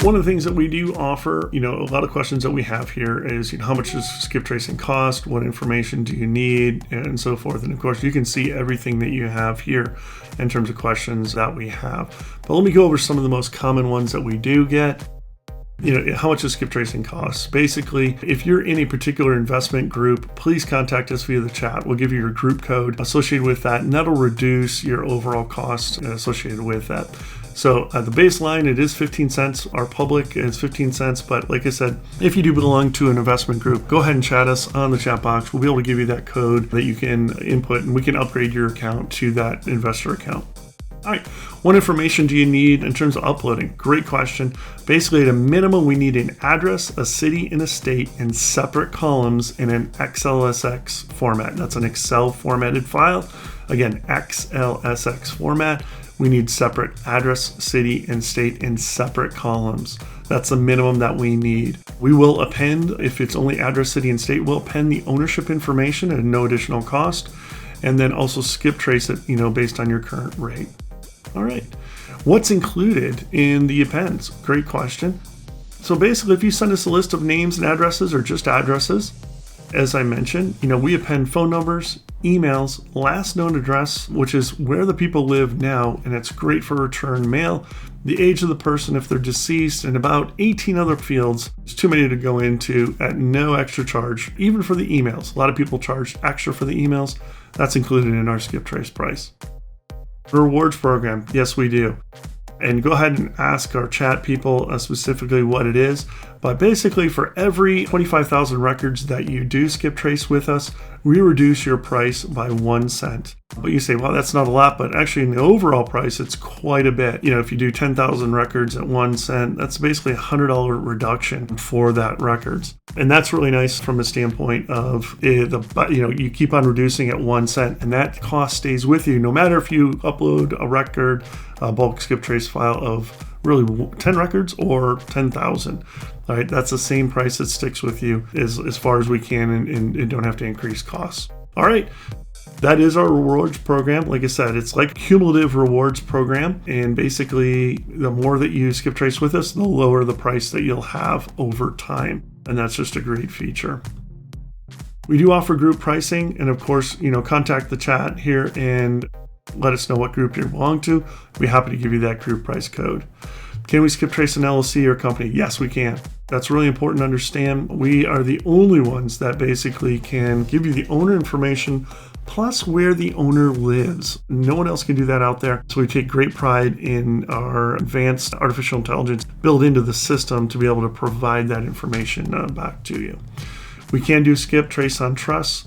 one of the things that we do offer, a lot of questions that we have here is, how much does skip tracing cost? What information do you need? And so forth. And of course, you can see everything that you have here in terms of questions that we have. But let me go over some of the most common ones that we do get. How much does skip tracing cost? Basically, if you're in a particular investment group, please contact us via the chat. We'll give you your group code associated with that, and that'll reduce your overall costs associated with that. So the baseline, it is 15 cents. Our public is 15 cents. But like I said, if you do belong to an investment group, go ahead and chat us on the chat box. We'll be able to give you that code that you can input, and we can upgrade your account to that investor account. All right, what information do you need in terms of uploading? Great question. Basically, at a minimum, we need an address, a city, and a state in separate columns in an XLSX format. That's an Excel formatted file. Again, XLSX format. We need separate address, city, and state in separate columns. That's the minimum that we need. We will append, if it's only address, city, and state, we'll append the ownership information at no additional cost, and then also skip trace it, based on your current rate. All right, what's included in the appends? Great question. So basically, if you send us a list of names and addresses or just addresses, as I mentioned, we append phone numbers, emails, last known address, which is where the people live now, and it's great for return mail, the age of the person if they're deceased, and about 18 other fields. It's too many to go into at no extra charge, even for the emails. A lot of people charge extra for the emails. That's included in our skip trace price. Rewards program, yes, we do. And go ahead and ask our chat people specifically what it is. But basically, for every 25,000 records that you do skip trace with us, we reduce your price by 1 cent. But you say, well, that's not a lot, but actually in the overall price, it's quite a bit. If you do 10,000 records at 1 cent, that's basically $100 reduction for that records. And that's really nice from a standpoint of you keep on reducing at 1 cent, and that cost stays with you no matter if you upload a record, a bulk skip trace file of really 10 records or 10,000. All right, that's the same price that sticks with you as far as we can and don't have to increase costs. All right, that is our rewards program. Like I said, it's like a cumulative rewards program. And basically, the more that you skip trace with us, the lower the price that you'll have over time. And that's just a great feature. We do offer group pricing. And of course, contact the chat here and let us know what group you belong to. We'd be happy to give you that group price code. Can we skip trace an LLC or company? Yes, we can. That's really important to understand. We are the only ones that basically can give you the owner information plus where the owner lives. No one else can do that out there. So we take great pride in our advanced artificial intelligence built into the system to be able to provide that information back to you. We can do skip trace on trusts.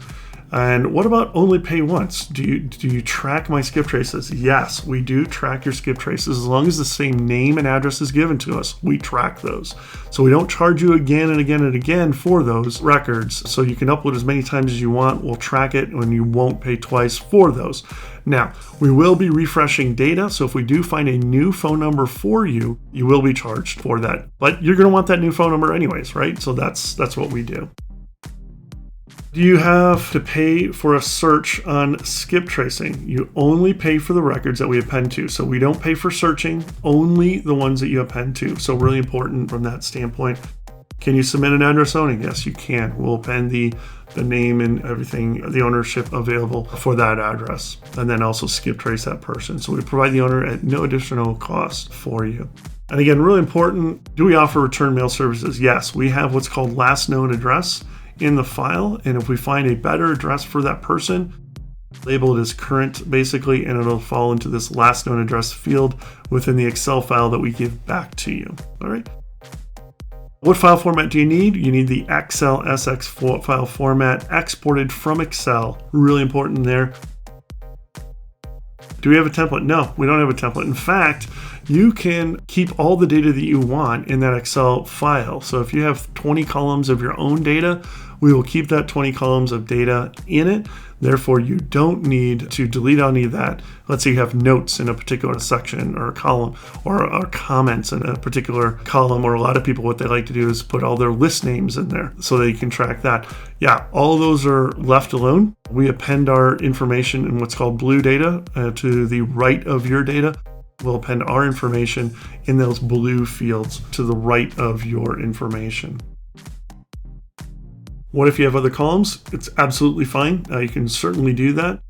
And what about only pay once? Do you track my skip traces? Yes, we do track your skip traces. As long as the same name and address is given to us, we track those. So we don't charge you again and again and again for those records. So you can upload as many times as you want. We'll track it and you won't pay twice for those. Now, we will be refreshing data. So if we do find a new phone number for you, you will be charged for that. But you're going to want that new phone number anyways, right? So that's what we do. Do you have to pay for a search on skip tracing? You only pay for the records that we append to. So we don't pay for searching, only the ones that you append to. So really important from that standpoint. Can you submit an address owning? Yes, you can. We'll append the name and everything, the ownership available for that address, and then also skip trace that person. So we provide the owner at no additional cost for you. And again, really important, do we offer return mail services? Yes, we have what's called last known address in the file, and if we find a better address for that person, label it as current basically, and it'll fall into this last known address field within the Excel file that we give back to you. All right. What file format do you need? You need the XLSX file format exported from Excel. Really important there. Do we have a template? No, we don't have a template. In fact, you can keep all the data that you want in that Excel file. So if you have 20 columns of your own data, we will keep that 20 columns of data in it. Therefore, you don't need to delete any of that. Let's say you have notes in a particular section or a column, or comments in a particular column, or a lot of people, what they like to do is put all their list names in there so they can track that. Yeah, all of those are left alone. We append our information in what's called blue data to the right of your data. will append our information in those blue fields to the right of your information. What if you have other columns? It's absolutely fine. You can certainly do that.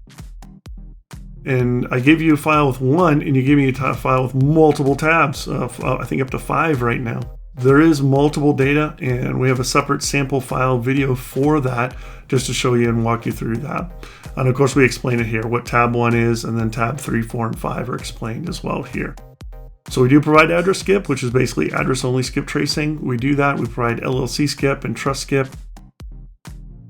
And I gave you a file with one, and you gave me a file with multiple tabs, I think up to 5 right now. There is multiple data, and we have a separate sample file video for that, just to show you and walk you through that. And of course, we explain it here, what tab 1 is, and then tab 3, 4, and 5 are explained as well here. So we do provide AddressSkip, which is basically address-only skip tracing. We do that. We provide LLCSkip and TrustSkip.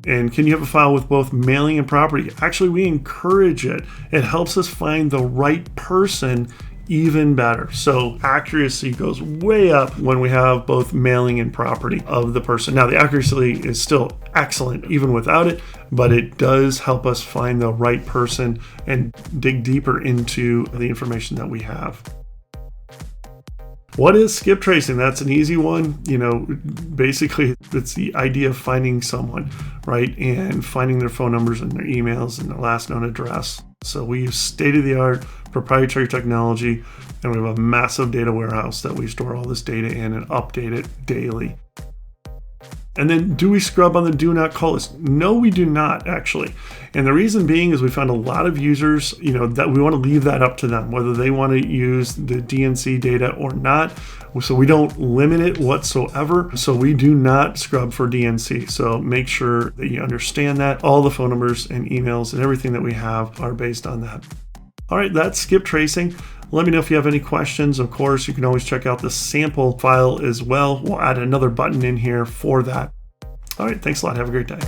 And can you have a file with both mailing and property? Actually, we encourage it. It helps us find the right person even better. So accuracy goes way up when we have both mailing and property of the person. Now, the accuracy is still excellent even without it, but it does help us find the right person and dig deeper into the information that we have. What is skip tracing? That's an easy one. You know, basically it's the idea of finding someone, right? And finding their phone numbers and their emails and their last known address. So we use state-of-the-art proprietary technology, and we have a massive data warehouse that we store all this data in and update it daily. And then, do we scrub on the do not call list? No, we do not actually. And the reason being is we found a lot of users, you know, that we want to leave that up to them, whether they want to use the DNC data or not. So we don't limit it whatsoever. So we do not scrub for DNC. So make sure that you understand that. All the phone numbers and emails and everything that we have are based on that. All right, that's skip tracing. Let me know if you have any questions. Of course, you can always check out the sample file as well. We'll add another button in here for that. All right, thanks a lot. Have a great day.